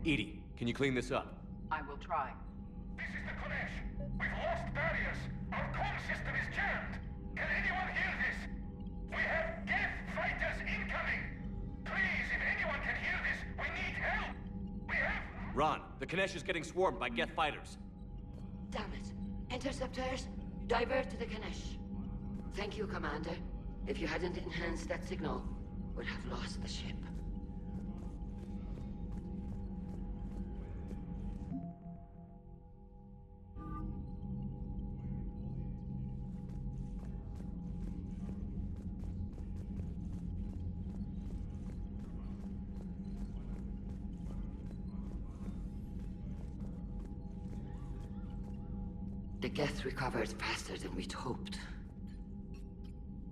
Edie, can you clean this up? I will try. This is the Konesh. We've lost barriers. Our comm system is jammed. Can anyone hear this? We have Geth fighters incoming. Please, if anyone can hear this, we need help. We have... Ron, the Konesh is getting swarmed by Geth fighters. Damn it. Interceptors, divert to the Ganesh. Thank you, Commander. If you hadn't enhanced that signal, we'd have lost the ship. The Geth recovered faster than we'd hoped.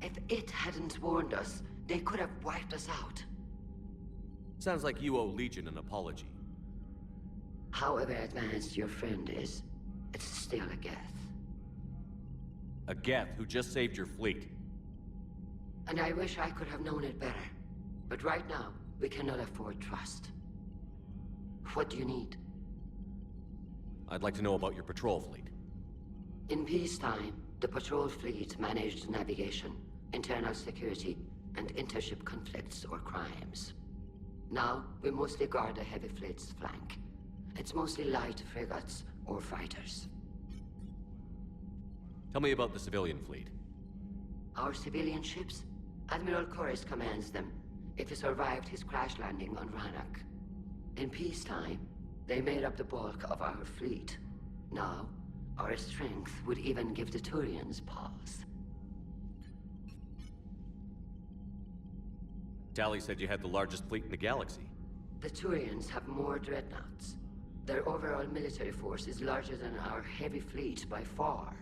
If it hadn't warned us, they could have wiped us out. Sounds like you owe Legion an apology. However advanced your friend is, it's still a Geth. A Geth who just saved your fleet. And I wish I could have known it better. But right now, we cannot afford trust. What do you need? I'd like to know about your patrol fleet. In peacetime, the patrol fleet managed navigation, internal security, and intership conflicts or crimes. Now, we mostly guard the heavy fleet's flank. It's mostly light frigates or fighters. Tell me about the civilian fleet. Our civilian ships? Admiral Corus commands them, if he survived his crash landing on Rannock. In peacetime, they made up the bulk of our fleet. Now, our strength would even give the Turians pause. Tali said you had the largest fleet in the galaxy. The Turians have more dreadnoughts. Their overall military force is larger than our heavy fleet by far.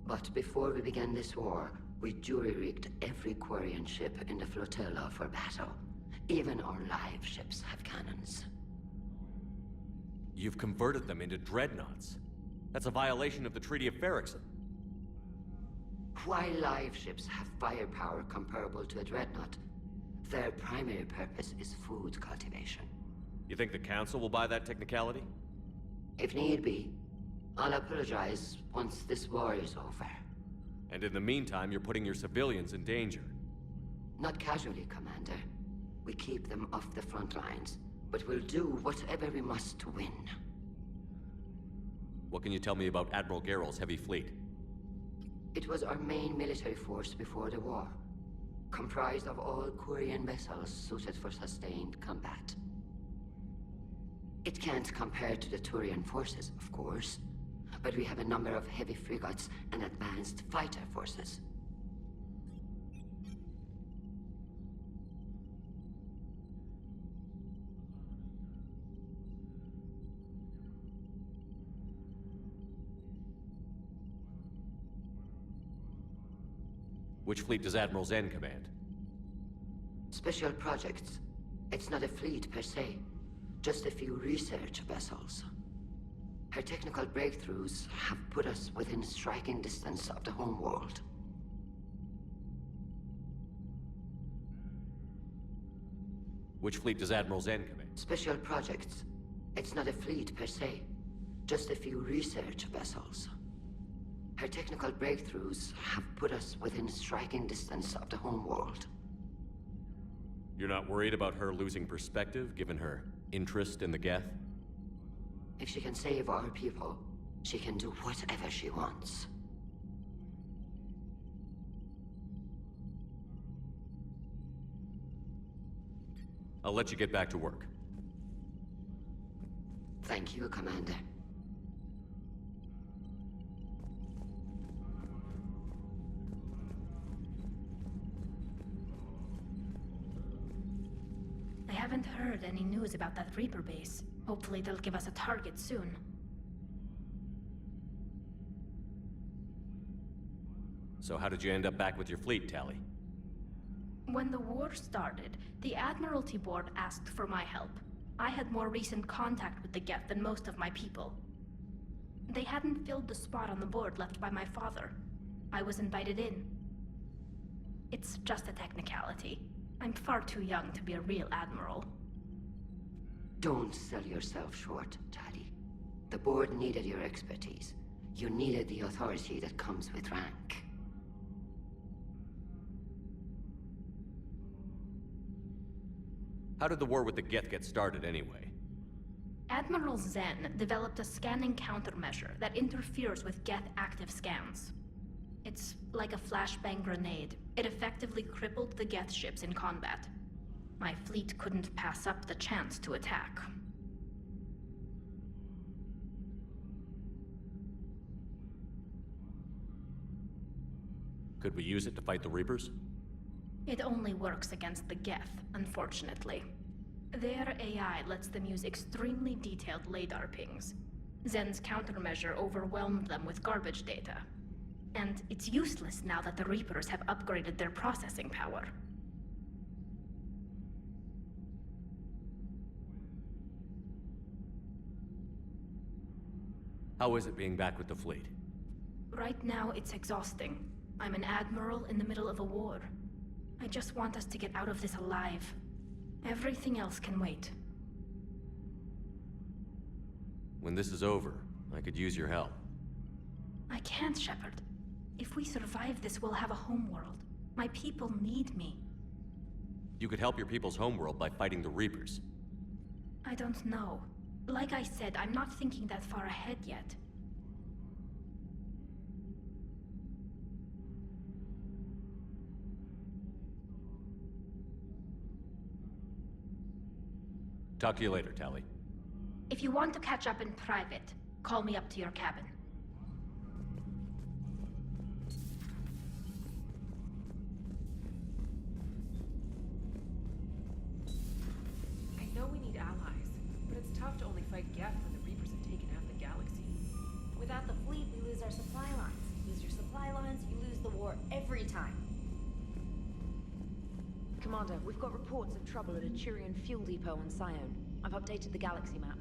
But before we began this war, we jury-rigged every Quarian ship in the flotilla for battle. Even our live ships have cannons. You've converted them into dreadnoughts. That's a violation of the Treaty of Ferrixon. While live ships have firepower comparable to a dreadnought, their primary purpose is food cultivation. You think the Council will buy that technicality? If need be, I'll apologize once this war is over. And in the meantime, you're putting your civilians in danger. Not casually, Commander. We keep them off the front lines, but we'll do whatever we must to win. What can you tell me about Admiral Geral's heavy fleet? It was our main military force before the war, comprised of all Quarian vessels suited for sustained combat. It can't compare to the Turian forces, of course, but we have a number of heavy frigates and advanced fighter forces. Which fleet does Admiral Zen command? Special projects. It's not a fleet per se, just a few research vessels. Her technical breakthroughs have put us within striking distance of the homeworld. Which fleet does Admiral Zen command? Special projects. It's not a fleet per se, just a few research vessels. Her technical breakthroughs have put us within striking distance of the homeworld. You're not worried about her losing perspective, given her interest in the Geth? If she can save our people, she can do whatever she wants. I'll let you get back to work. Thank you, Commander. I haven't heard any news about that Reaper base. Hopefully they'll give us a target soon. So how did you end up back with your fleet, Tali? When the war started, the Admiralty Board asked for my help. I had more recent contact with the Geth than most of my people. They hadn't filled the spot on the board left by my father. I was invited in. It's just a technicality. I'm far too young to be a real admiral. Don't sell yourself short, Tally. The board needed your expertise. You needed the authority that comes with rank. How did the war with the Geth get started anyway? Admiral Zen developed a scanning countermeasure that interferes with Geth active scans. It's like a flashbang grenade. It effectively crippled the Geth ships in combat. My fleet couldn't pass up the chance to attack. Could we use it to fight the Reapers? It only works against the Geth, unfortunately. Their AI lets them use extremely detailed LADAR pings. Zen's countermeasure overwhelmed them with garbage data. And it's useless now that the Reapers have upgraded their processing power. How is it being back with the fleet? Right now, it's exhausting. I'm an admiral in the middle of a war. I just want us to get out of this alive. Everything else can wait. When this is over, I could use your help. I can't, Shepard. If we survive this, we'll have a homeworld. My people need me. You could help your people's homeworld by fighting the Reapers. I don't know. Like I said, I'm not thinking that far ahead yet. Talk to you later, Tally. If you want to catch up in private, call me up to your cabin. I know we need allies, but it's tough to only fight Geth when the Reapers have taken half the galaxy. Without the fleet, we lose our supply lines. Lose your supply lines, you lose the war every time. Commander, we've got reports of trouble at a Turian fuel depot on Scion. I've updated the galaxy map.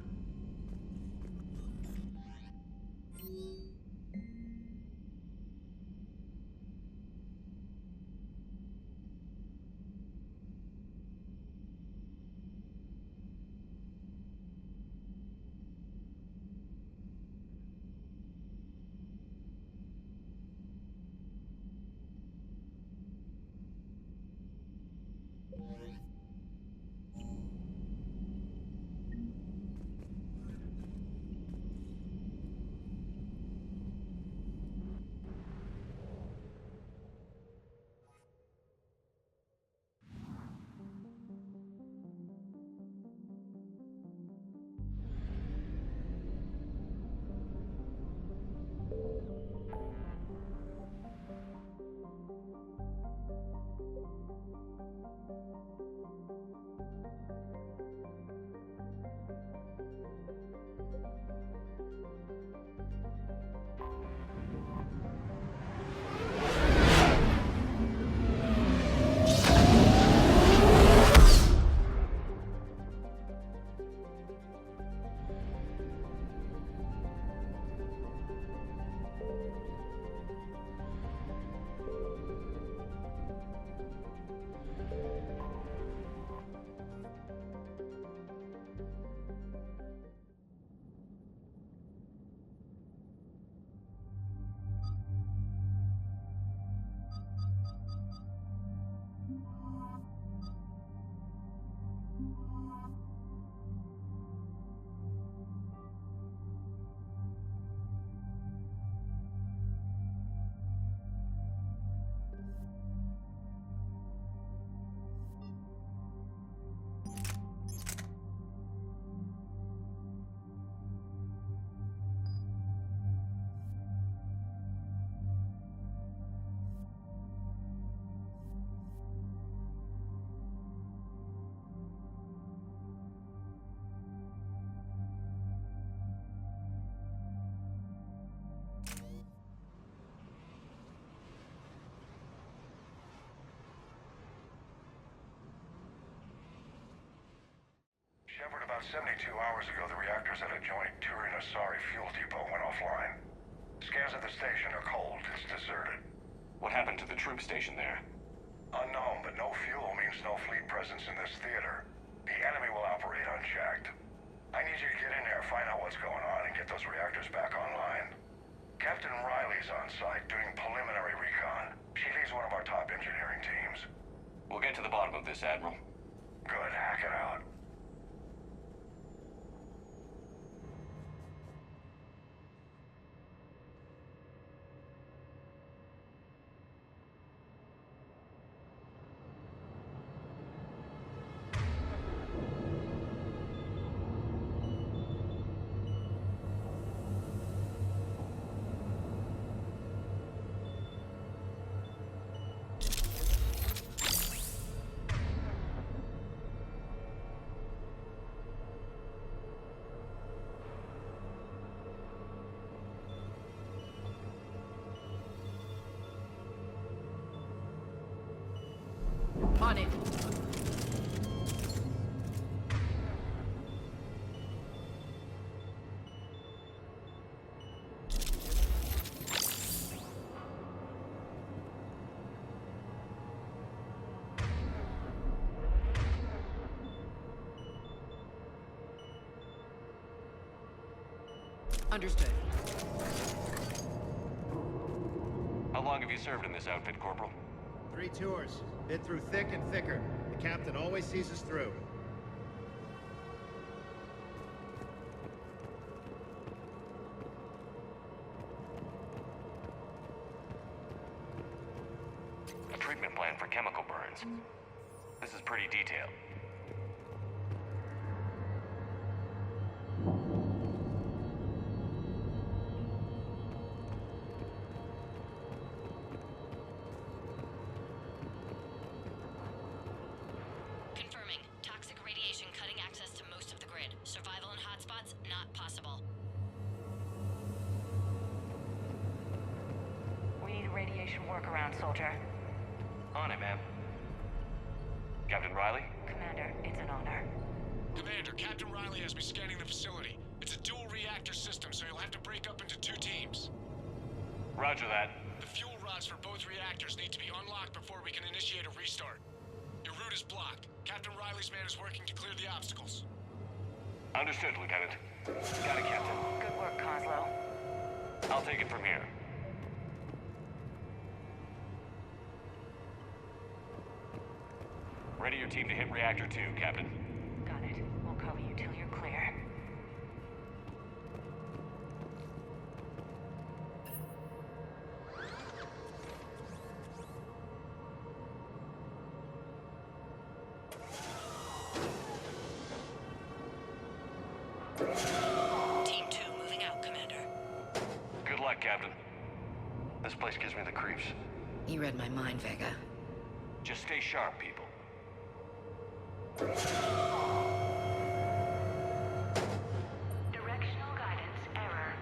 Shepard, about 72 hours ago, the reactors at a joint Turian-Asari fuel depot went offline. Scans at the station are cold. It's deserted. What happened to the troop station there? Unknown, but no fuel means no fleet presence in this theater. The enemy will operate unchecked. I need you to get in there, find out what's going on, and get those reactors back online. Captain Riley's on site doing preliminary recon. She leads one of our top engineering teams. We'll get to the bottom of this, Admiral. Good, hack it out. On it. Understood. How long have you served in this outfit, Corporal? 3 tours. Been through thick and thicker. The captain always sees us through. A treatment plan for chemical burns. This is pretty detailed. Confirming. Toxic radiation cutting access to most of the grid. Survival in hotspots, not possible. We need a radiation workaround, soldier. On it, ma'am. Captain Riley? Commander, it's an honor. Commander, Captain Riley has me scanning the facility. It's a dual reactor system, so you'll have to break up into 2 teams. Roger that. The fuel rods for both reactors need to be unlocked before we can initiate a restart. Your route is blocked. Captain Riley's man is working to clear the obstacles. Understood, Lieutenant. Got it, Captain. Good work, Coslow. I'll take it from here. Ready your team to hit Reactor 2, Captain. Got it. We'll cover you till you're clear. Team 2 moving out, Commander. Good luck, Captain. This place gives me the creeps. You read my mind, Vega. Just stay sharp, people. Directional guidance error.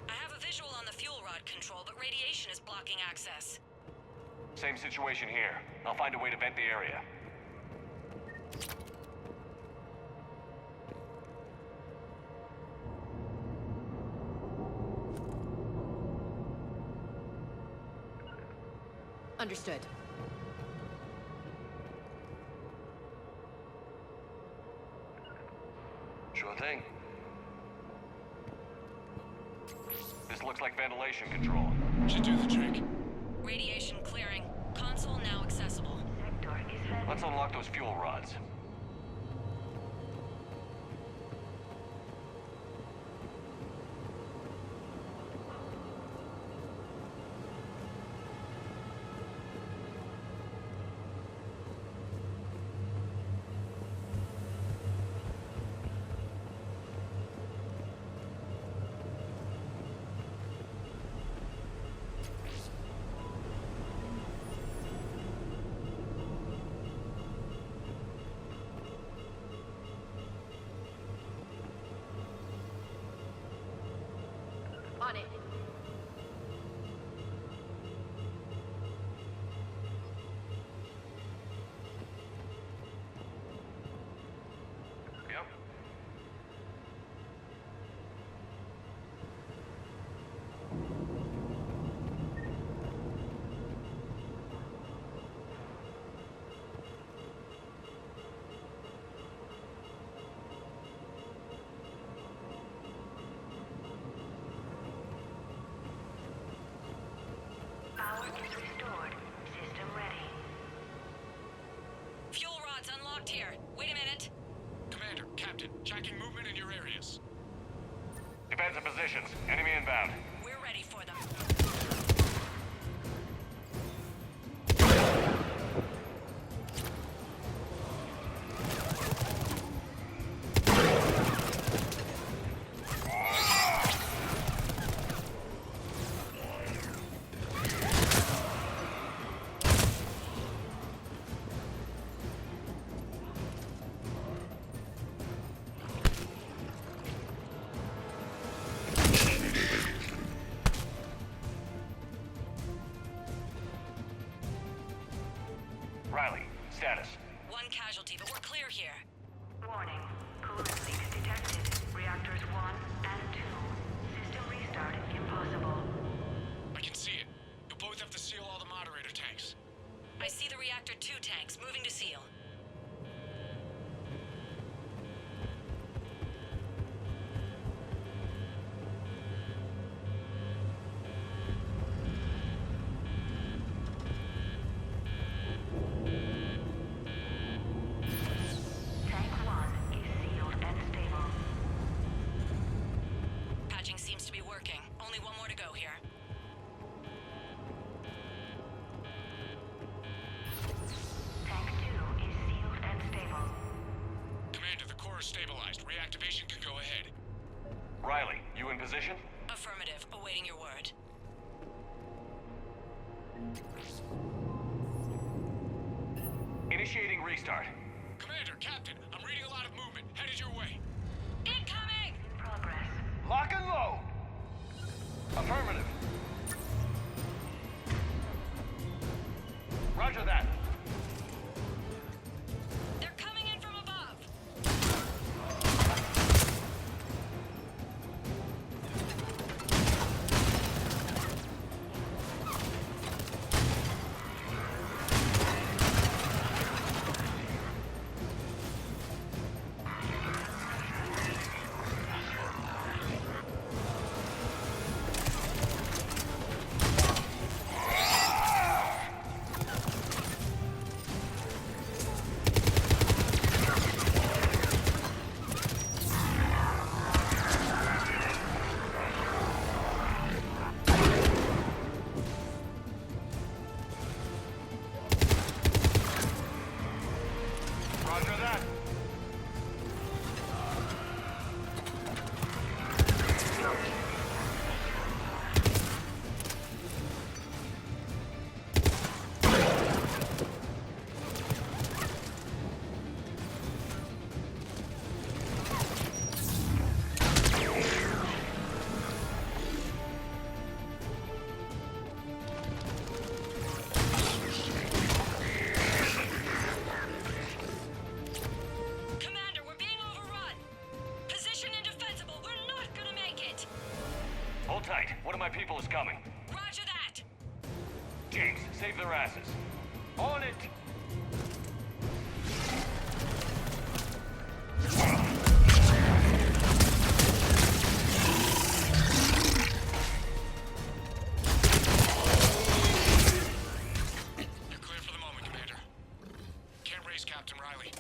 I have a visual on the fuel rod control, but radiation is blocking access. Same situation here. I'll find a way to vent the area. Understood. Sure thing. This looks like ventilation control. Should do the trick. Radiation clearing. Console now accessible. Sector is ready. Let's unlock those fuel rods. On it. Yep. Power is restored. System ready. Fuel rods unlocked here. Wait a minute. Commander, Captain, tracking movement in your areas. Defensive positions. Enemy inbound. We're ready for them. Riley, status. One casualty, but we're clear here. Warning. Coolant leaks detected. Reactors 1 and 2. System restart impossible. I can see it. You'll both have to seal all the moderator tanks. I see the reactor 2 tanks moving to seal. Tank 1 is sealed and stable. Patching seems to be working. Only one more to go here. Tank 2 is sealed and stable. Commander, the core is stabilized. Reactivation can go ahead. Riley, you in position? Affirmative. Awaiting your word. Initiating restart. Commander, Captain, I'm reading a lot of movement. Headed your way. Incoming! Progress. Lock and load. Affirmative. Roger that. They're coming in from above. Roger that. Commander, we're being overrun. Position indefensible. We're not gonna make it. Hold tight. One of my people is coming. Roger that. James, save their asses. On it. You're clear for the moment, Commander. Can't raise Captain Riley.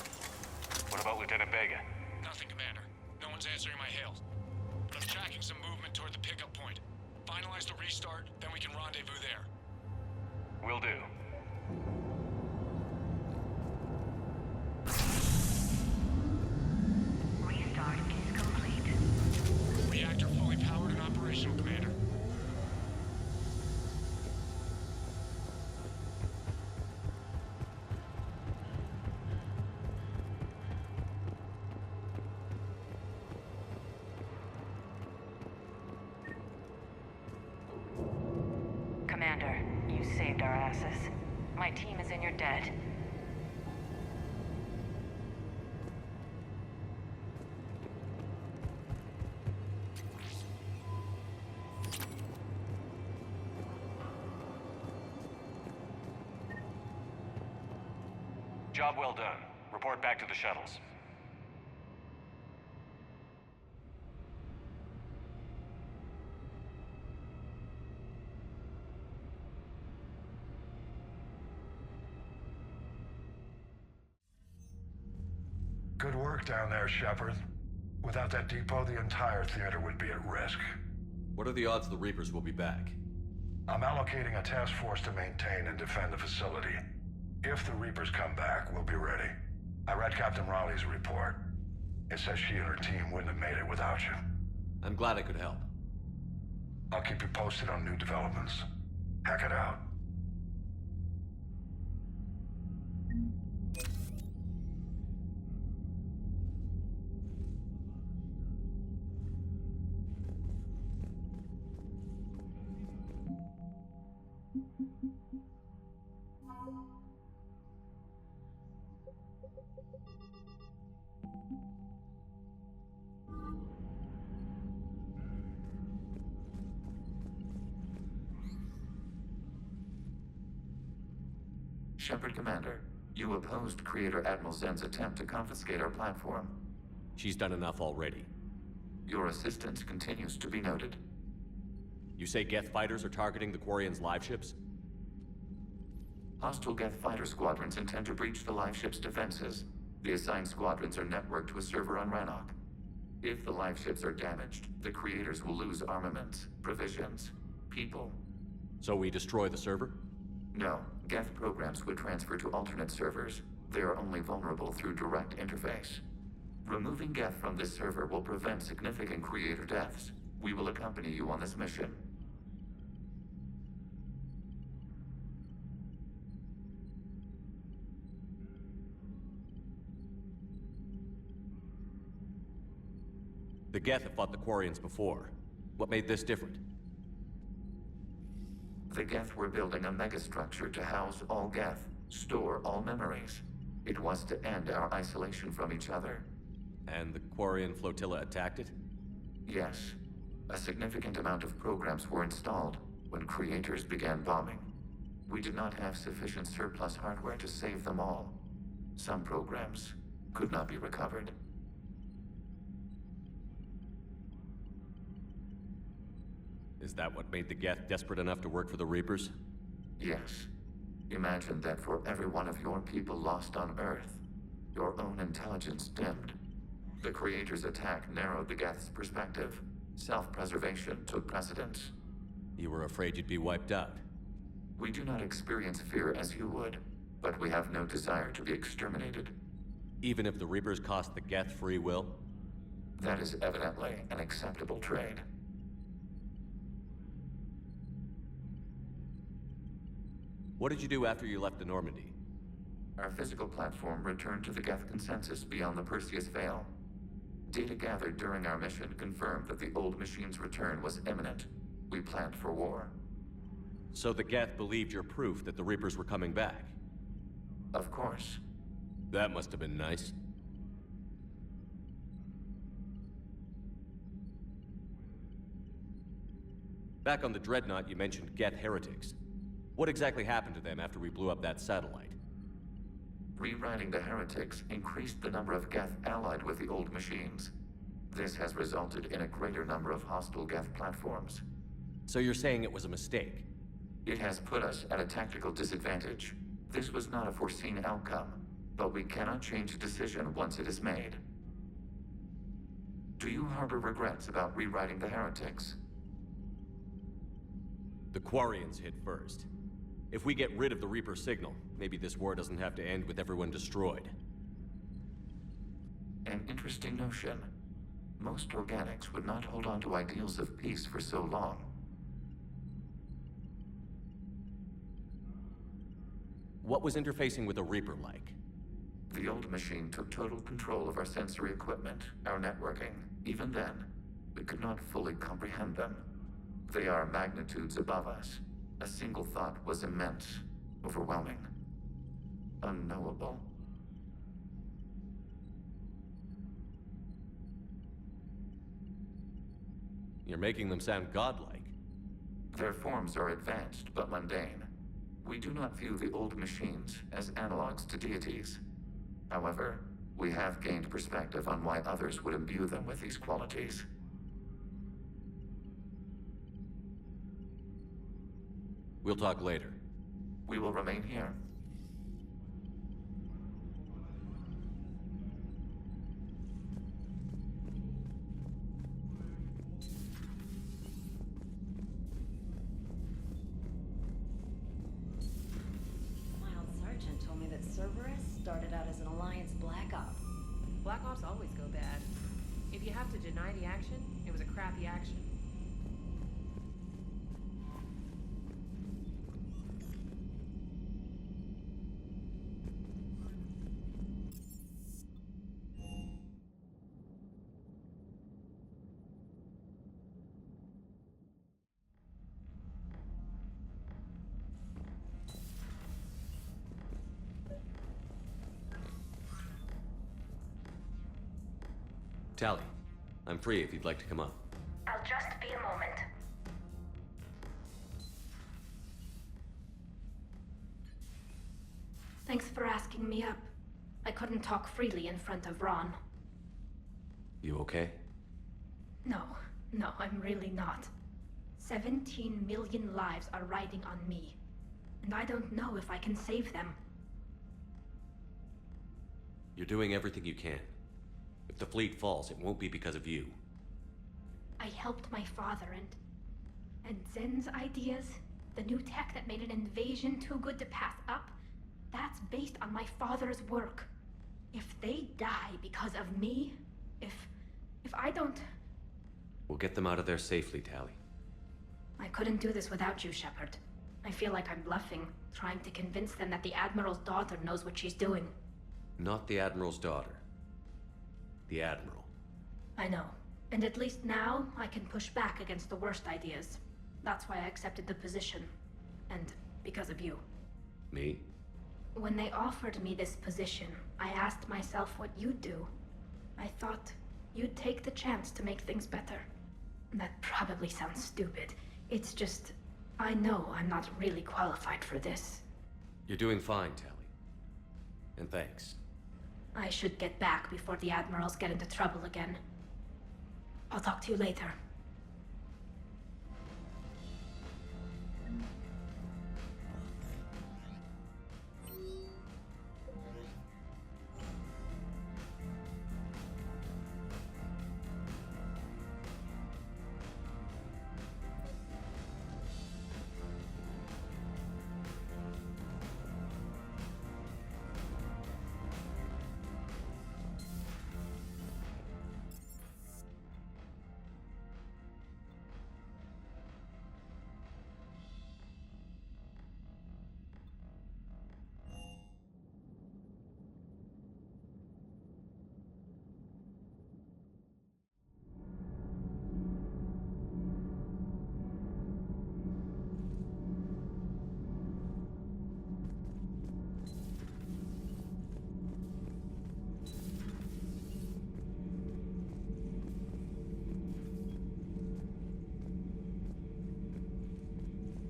What about Lieutenant Vega? Nothing, Commander. No one's answering my hails. But I'm tracking some movement toward the pickup point. Finalize the restart, then we can rendezvous there. Will do. Restart is complete. Reactor fully powered and operational, Commander. saved our asses. My team is in your debt. Job well done. Report back to the shuttles. Good work down there, Shepard. Without that depot, the entire theater would be at risk. What are the odds the Reapers will be back? I'm allocating a task force to maintain and defend the facility. If the Reapers come back, we'll be ready. I read Captain Raleigh's report. It says she and her team wouldn't have made it without you. I'm glad I could help. I'll keep you posted on new developments. Hack it out. Shepard Commander, you opposed Creator Admiral Zen's attempt to confiscate our platform. She's done enough already. Your assistance continues to be noted. You say Geth fighters are targeting the Quarians' live ships? Hostile Geth fighter squadrons intend to breach the live ship's defenses. The assigned squadrons are networked to a server on Rannock. If the live ships are damaged, the Creators will lose armaments, provisions, people. So we destroy the server? No. Geth programs would transfer to alternate servers. They are only vulnerable through direct interface. Removing Geth from this server will prevent significant Creator deaths. We will accompany you on this mission. The Geth have fought the Quarians before. What made this different? The Geth were building a megastructure to house all Geth, store all memories. It was to end our isolation from each other. And the Quarian flotilla attacked it? Yes. A significant amount of programs were installed when Creators began bombing. We did not have sufficient surplus hardware to save them all. Some programs could not be recovered. Is that what made the Geth desperate enough to work for the Reapers? Yes. Imagine that for every one of your people lost on Earth, your own intelligence dimmed. The Creators' attack narrowed the Geth's perspective. Self-preservation took precedence. You were afraid you'd be wiped out. We do not experience fear as you would, but we have no desire to be exterminated. Even if the Reapers cost the Geth free will? That is evidently an acceptable trade. What did you do after you left the Normandy? Our physical platform returned to the Geth consensus beyond the Perseus Veil. Data gathered during our mission confirmed that the old machine's return was imminent. We planned for war. So the Geth believed your proof that the Reapers were coming back? Of course. That must have been nice. Back on the Dreadnought, you mentioned Geth heretics. What exactly happened to them after we blew up that satellite? Rewriting the heretics increased the number of Geth allied with the old machines. This has resulted in a greater number of hostile Geth platforms. So you're saying it was a mistake? It has put us at a tactical disadvantage. This was not a foreseen outcome, but we cannot change a decision once it is made. Do you harbor regrets about rewriting the heretics? The Quarians hit first. If we get rid of the Reaper signal, maybe this war doesn't have to end with everyone destroyed. An interesting notion. Most organics would not hold on to ideals of peace for so long. What was interfacing with a Reaper like? The old machine took total control of our sensory equipment, our networking. Even then, we could not fully comprehend them. They are magnitudes above us. A single thought was immense, overwhelming, unknowable. You're making them sound godlike. Their forms are advanced but mundane. We do not view the old machines as analogs to deities. However, we have gained perspective on why others would imbue them with these qualities. We'll talk later. We will remain here. Mild Sergeant told me that Cerberus started out as an Alliance Black Op. Black Ops always go bad. If you have to deny the action, it was a crappy action. Tally, I'm free if you'd like to come up. I'll just be a moment. Thanks for asking me up. I couldn't talk freely in front of Ron. You okay? No, I'm really not. 17 million lives are riding on me, and I don't know if I can save them. You're doing everything you can. If the fleet falls, it won't be because of you. I helped my father and Zen's ideas, the new tech that made an invasion too good to pass up, that's based on my father's work. If they die because of me, if I don't... We'll get them out of there safely, Tally. I couldn't do this without you, Shepard. I feel like I'm bluffing, trying to convince them that the Admiral's daughter knows what she's doing. Not the Admiral's daughter. The Admiral. I know. And at least now, I can push back against the worst ideas. That's why I accepted the position. And because of you. Me? When they offered me this position, I asked myself what you'd do. I thought you'd take the chance to make things better. That probably sounds stupid. It's just, I know I'm not really qualified for this. You're doing fine, Tally. And thanks. I should get back before the Admirals get into trouble again. I'll talk to you later.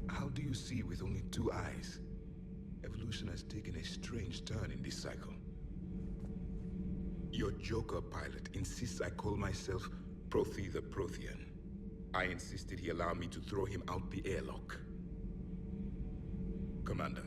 How do you see with only 2 eyes? Evolution has taken a strange turn in this cycle. Your Joker pilot insists I call myself Prothi the Prothean. I insisted he allow me to throw him out the airlock. Commander.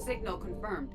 Signal confirmed.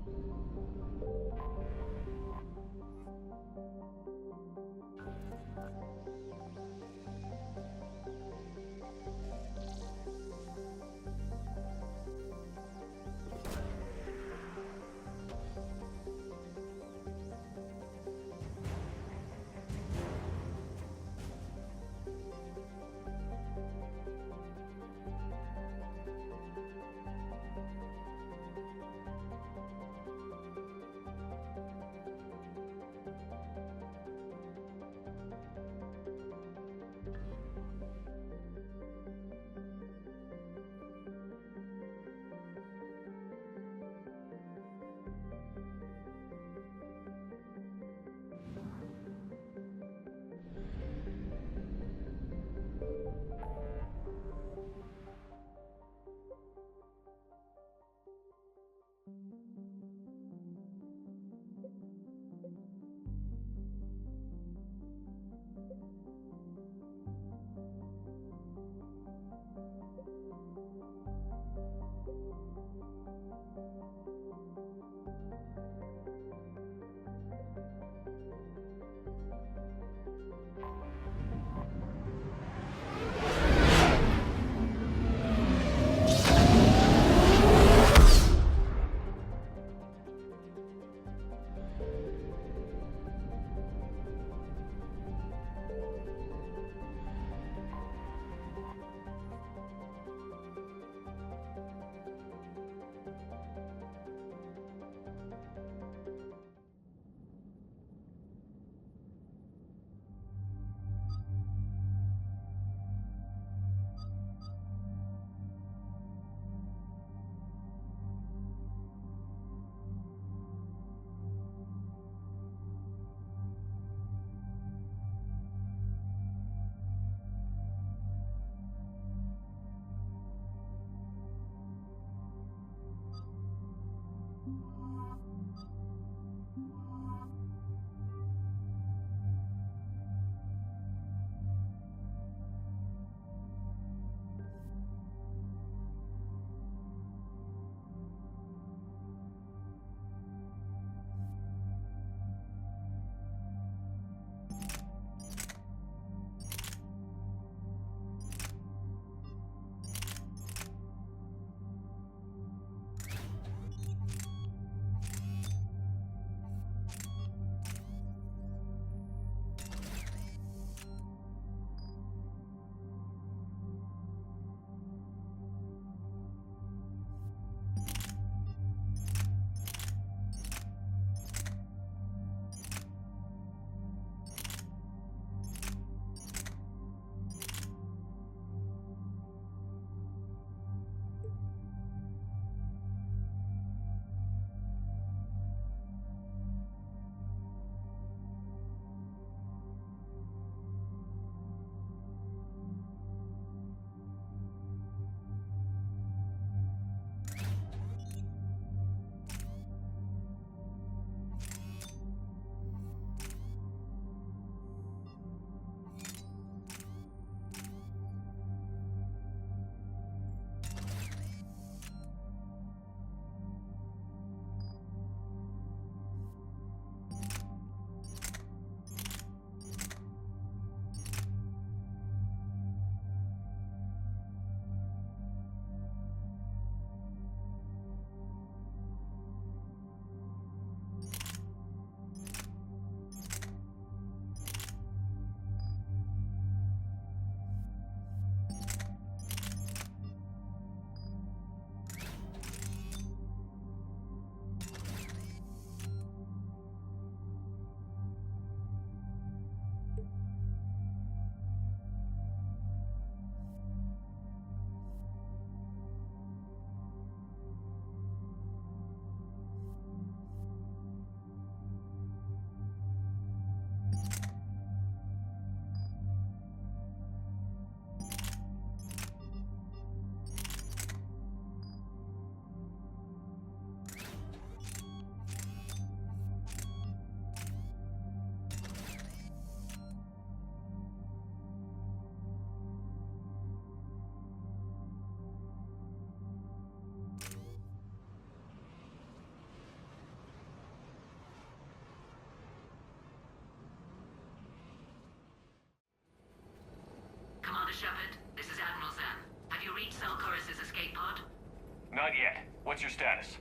What's your status?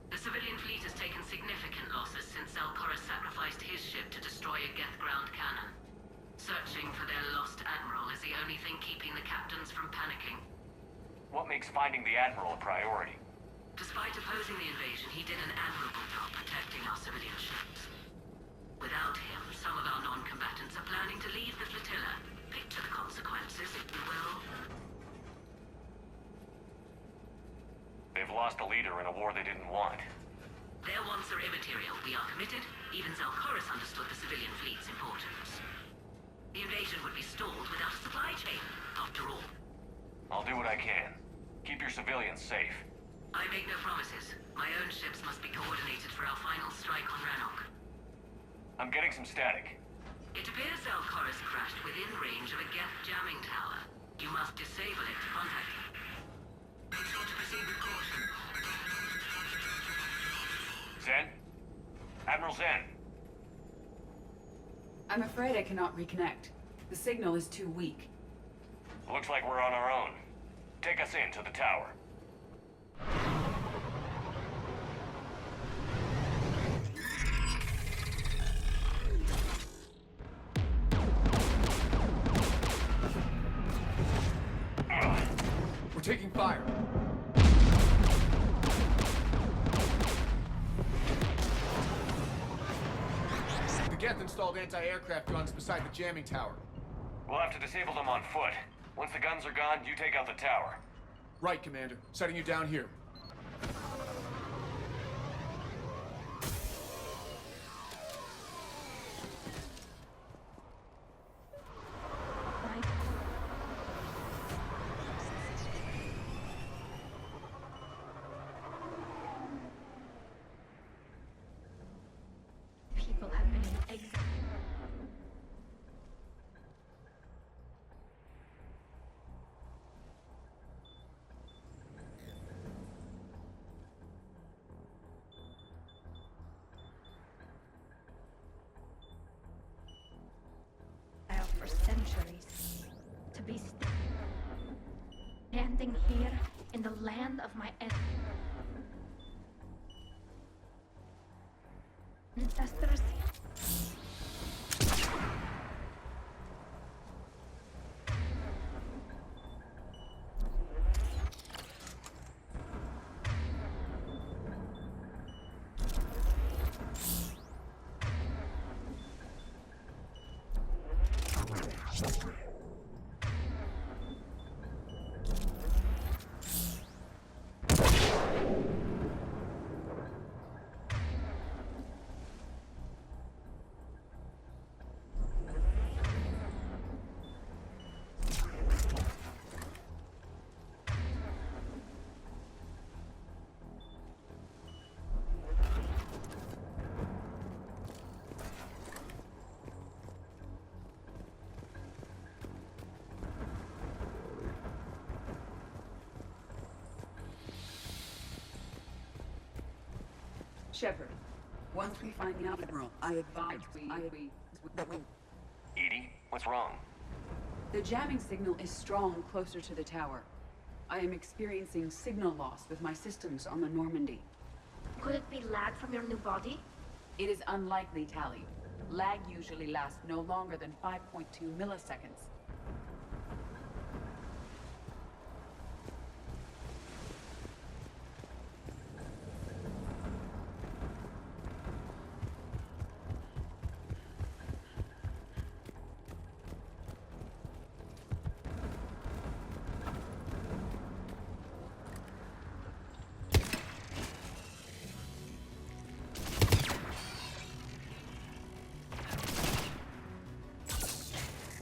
The civilian fleet has taken significant losses since Alcoris sacrificed his ship to destroy a Geth ground cannon. Searching for their lost admiral is the only thing keeping the captains from panicking. What makes finding the Admiral a priority? Despite opposing the invasion, he did an admirable job protecting our civilian ships. Without him, some of our non-combatants are planning to leave the flotilla. Picture the consequences, if you will. They've lost a leader in a war they didn't want. Their wants are immaterial. We are committed. Even Zalcoris understood the civilian fleet's importance. The invasion would be stalled without a supply chain, after all. I'll do what I can. Keep your civilians safe. I make no promises. My own ships must be coordinated for our final strike on Rannock. I'm getting some static. It appears Zalcoris crashed within range of a Geth jamming tower. You must disable it to contact him. Make sure to proceed with caution. Zen? Admiral Zen? I'm afraid I cannot reconnect. The signal is too weak. Looks like we're on our own. Take us in to the tower. We're taking fire. The Geth installed anti-aircraft guns beside the jamming tower. We'll have to disable them on foot. Once the guns are gone, you take out the tower. Right, Commander. Setting you down here. People have been in exile. For centuries, to be standing here in the land of my ancestors. Shepard, once we find the Admiral, I advise we... Edie, what's wrong? The jamming signal is strong closer to the tower. I am experiencing signal loss with my systems on the Normandy. Could it be lag from your new body? It is unlikely, Tally. Lag usually lasts no longer than 5.2 milliseconds.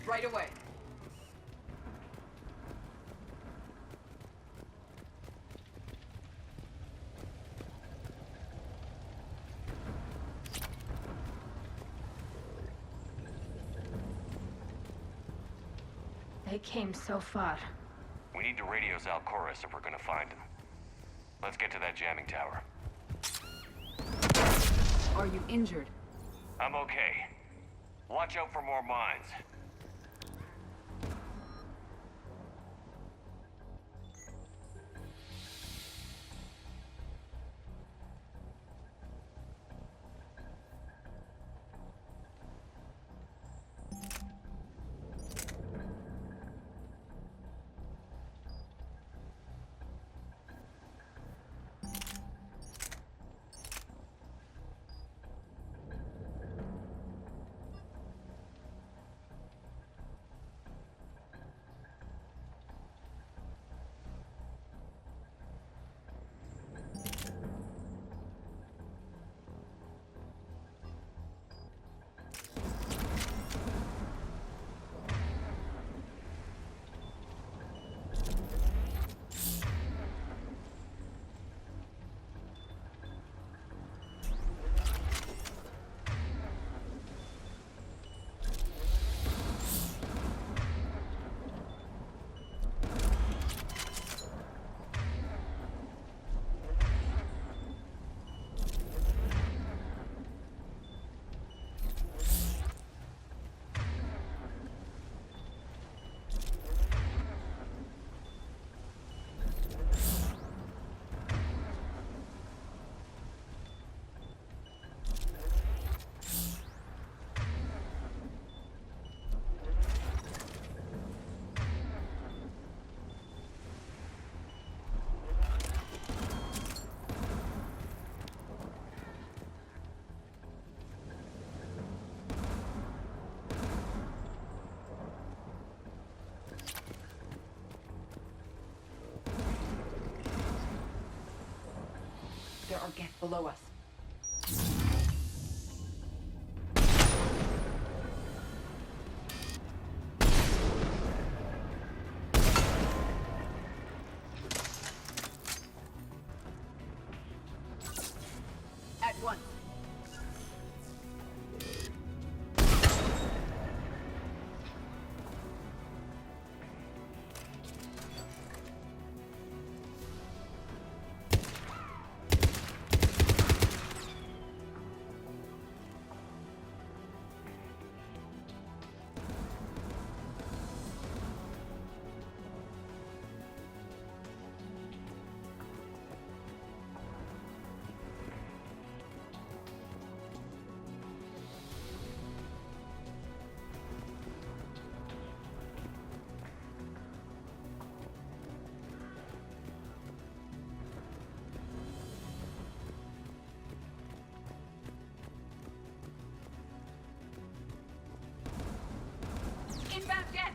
Right away. They came so far. We need to radio Zalcoris if we're gonna find him. Let's get to that jamming tower. Are you injured? I'm okay. Watch out for more mines. Geth below us. At once. Inbound Geth!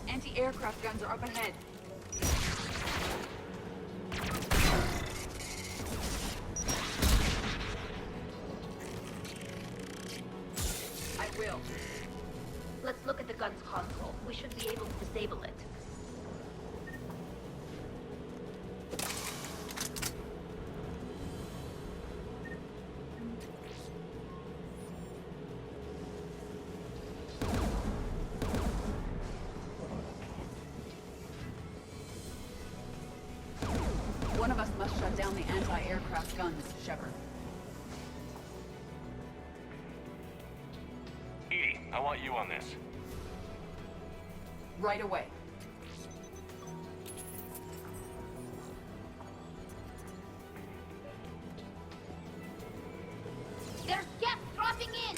Anti-aircraft guns are up ahead. I will. Let's look at the gun's console. We should be able to disable it. One of us must shut down the anti-aircraft guns, Shepard. Edie, I want you on this. Right away. There's Geth dropping in!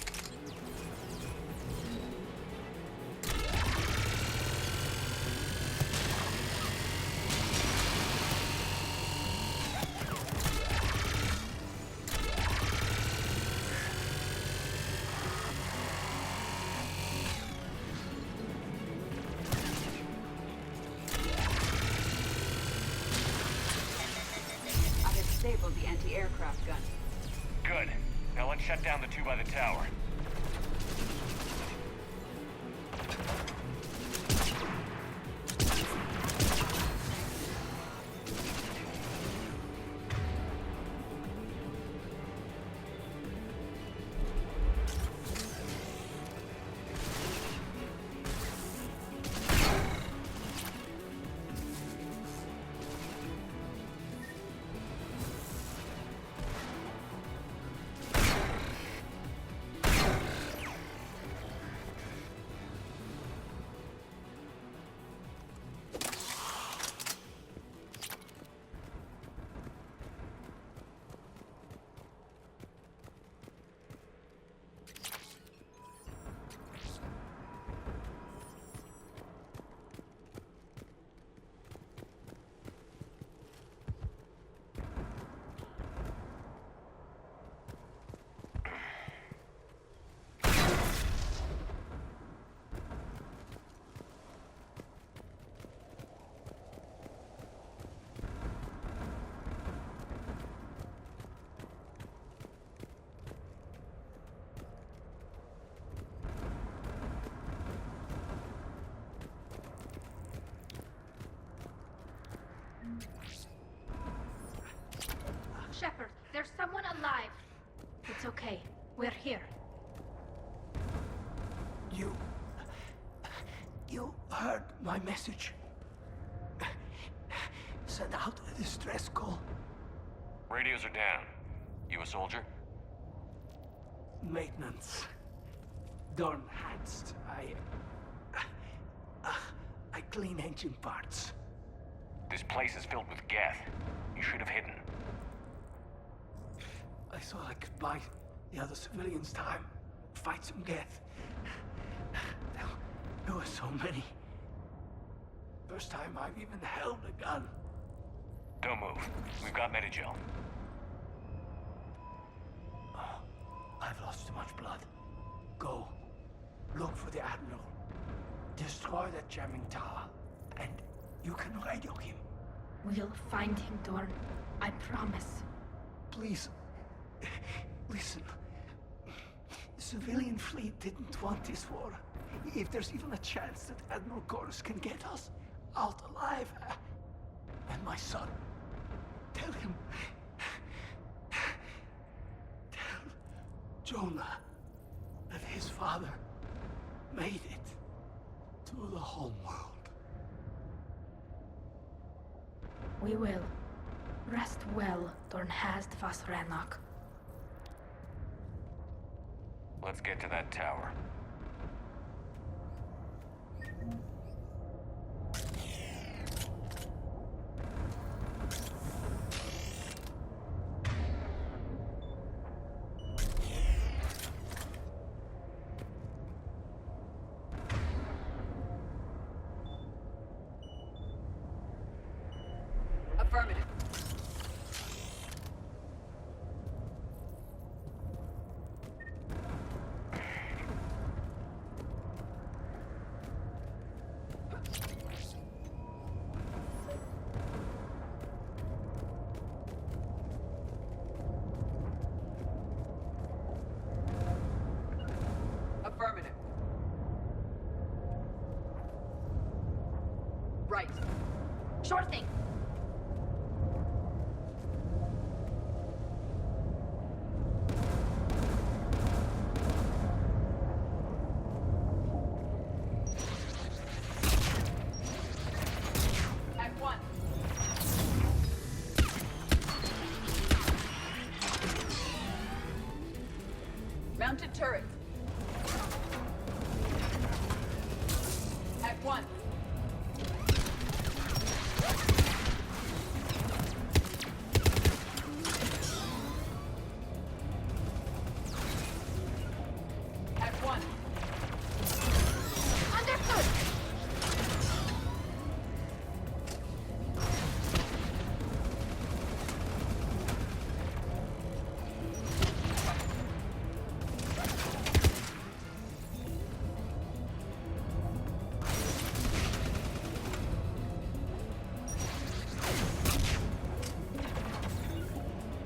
Disabled the anti-aircraft gun. Good. Now let's shut down the two by the tower. We're here. You heard my message. Send out a distress call. Radios are down. You a soldier? Maintenance. Darn hats. I clean engine parts. This place is filled with Geth. You should have hidden. I thought I could buy the other civilians time. Fight some Geth. There were so many. First time I've even held a gun. Don't move. We've got Medigel. I've lost too much blood. Go. Look for the admiral. Destroy that jamming tower. And you can radio him. We'll find him, Dorn. I promise. Please. Listen. The civilian fleet didn't want this war. If there's even a chance that Admiral Chorus can get us out alive. And my son. Tell him. Tell Jonah that his father made it to the home world. We will. Rest well, Dorn Hast vas Rannock. Let's get to that tower. Affirmative. Affirmative. Right. Sure thing. At one. Mounted turret. At one. At one. Understood!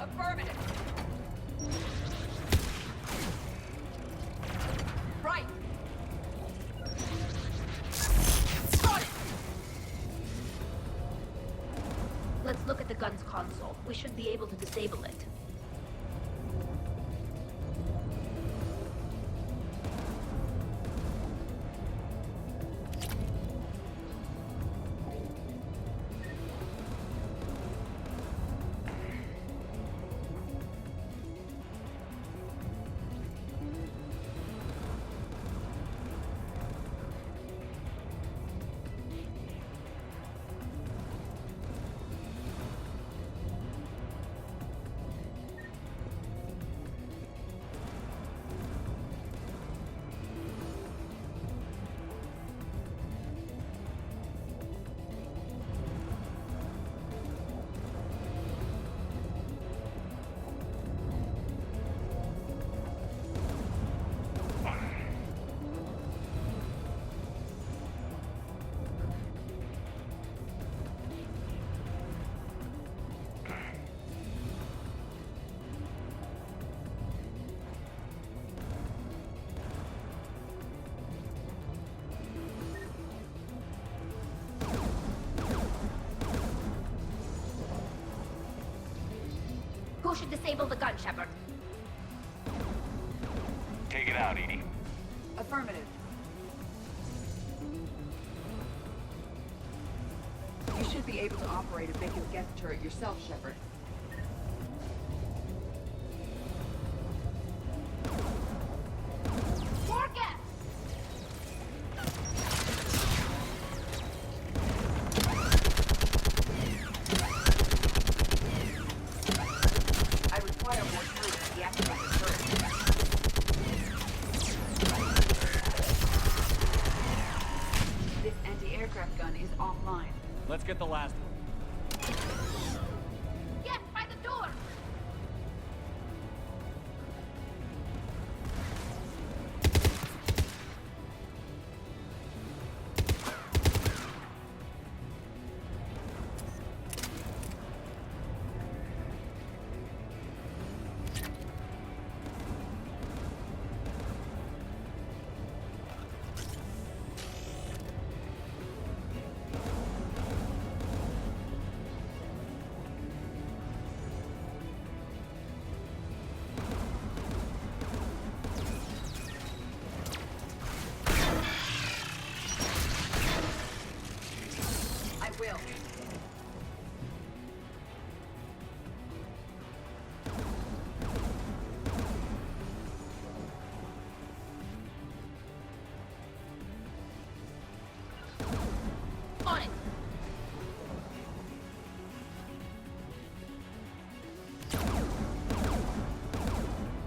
Affirmative. Right. Got it. Let's look at the gun's console. We should be able to disable it. Who should disable the gun, Shepard? out, Edie. Affirmative. You should be able to operate a vacant Geth turret yourself, Shepard. More Geth! I require more time to deactivate the turret. This anti-aircraft gun is offline. Let's get the last one. Geth, by the door! I will. On it!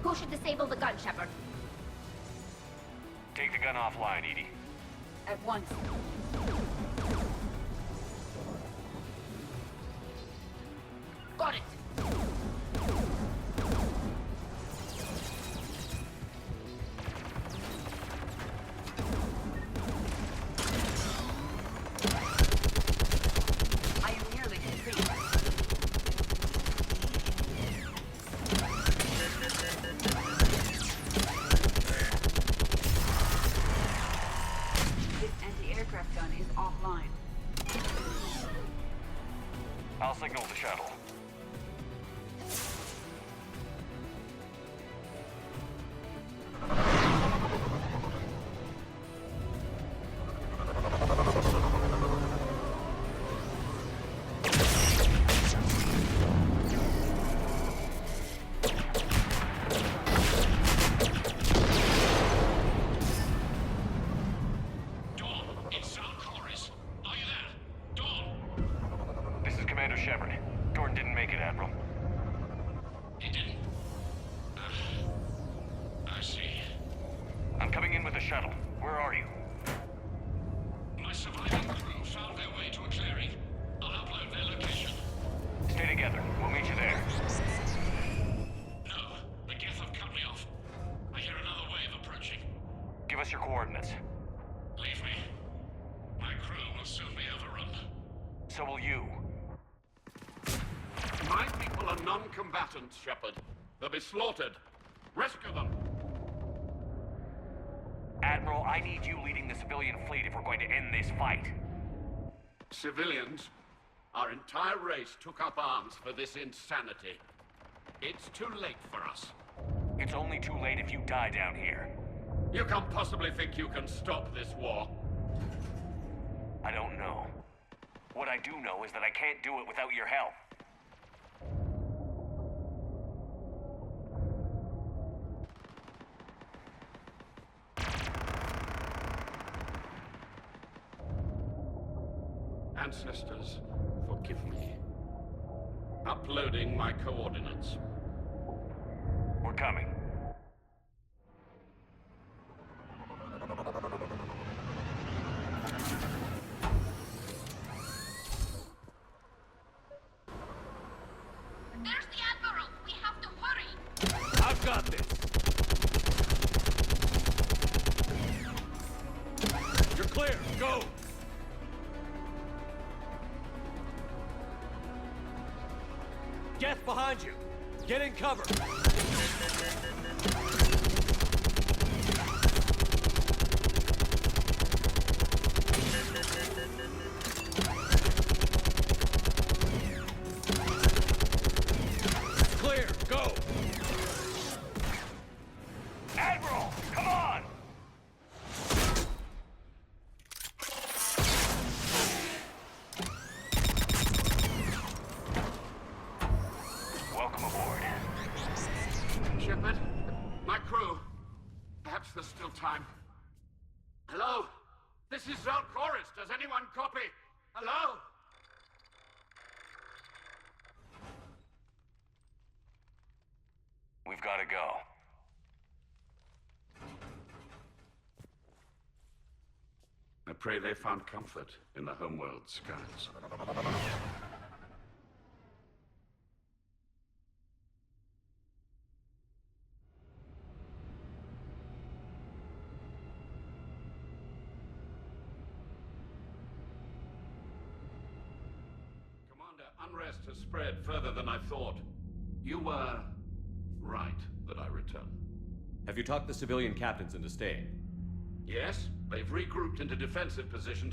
Who should disable the gun, Shepard? Take the gun offline, Edie. At once. Got it! I am nearly complete. This anti-aircraft gun is offline. I'll signal the shuttle. Dawn, it's Alcoris. Are you there? Dawn! This is Commander Shepard. Gordon didn't make it, Admiral. He didn't. I see. I'm coming in with the shuttle. Where are you? My surviving crew found their way to a clearing. I'll upload their location. Stay together. We'll meet you there. No, the Geth have cut me off. I hear another wave approaching. Give us your coordinates. Leave me. My crew will soon be overrun. So will you. My people are non-combatants, Shepard. They'll be slaughtered. Rescue them. Admiral, I need you leading the civilian fleet if we're going to end this fight. Civilians, our entire race took up arms for this insanity. It's too late for us. It's only too late if you die down here. You can't possibly think you can stop this war. I don't know. What I do know is that I can't do it without your help. Ancestors, forgive me. Uploading my coordinates. We're coming. There's the Admiral! We have to hurry! I've got this! You're clear! Go! Geth behind you! Get in cover! Clear! Go! Admiral! Come is Zalcoris. Does anyone copy? Hello? We've got to go. I pray they found comfort in the homeworld skies. Commander, unrest has spread further than I thought. You were right that I return. Have you talked the civilian captains into staying? Yes, they've regrouped into defensive positions